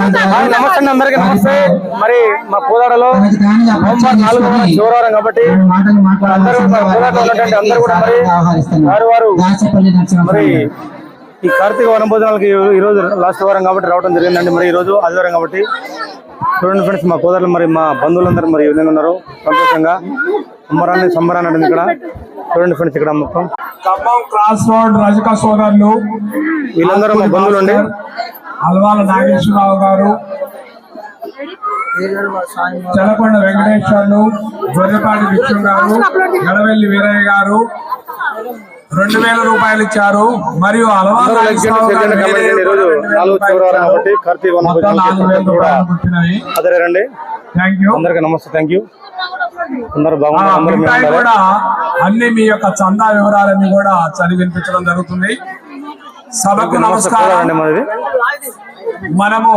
నమస్తే అందరికీ నమస్తే. మరి మా కోదాడలో నవంబర్ 4వ శుక్రవారం కాబట్టి అందరూ కోదాడలో ఉన్నటువంటి అందరూ కూడా మరి వారు మరి ఈ కార్తీక వనభోజనాలకి ఈ రోజు లాస్ట్ వారం కాబట్టి రావడం జరిగిందండి. మరి ఈ రోజు ఆదివారం కాబట్టి చూడండి ఫ్రెండ్స్, మా కోదాడలో మరి మా బంధువులందరూ మరి ఈవినింగ్ ఉన్నారు సంతోషంగా సంబరాన్ని అండి. ఇక్కడ చూడండి ఫ్రెండ్స్, ఇక్కడ మొత్తం ఖమ్మం క్రాస్ రోడ్ రజక సోదరులు వీళ్ళందరూ మా బంధువులు అండి. అల్వాల నాగేశ్వరరావు గారు, చలకొండ వెంకటేశ్వర్లు, గొర్రెపాటి విష్ణు గారు, గడవెల్లి వీరయ్య గారు 2000 రూపాయలు ఇచ్చారు. మరియు అల్వాల అందరికీ నమస్తే, థ్యాంక్ యూ. అందరూ బాగున్నారు కూడా అన్ని మీ యొక్క చందా వివరాలన్నీ కూడా చదివి వినిపించడం జరుగుతుంది. సభకు నమస్కారం. మనము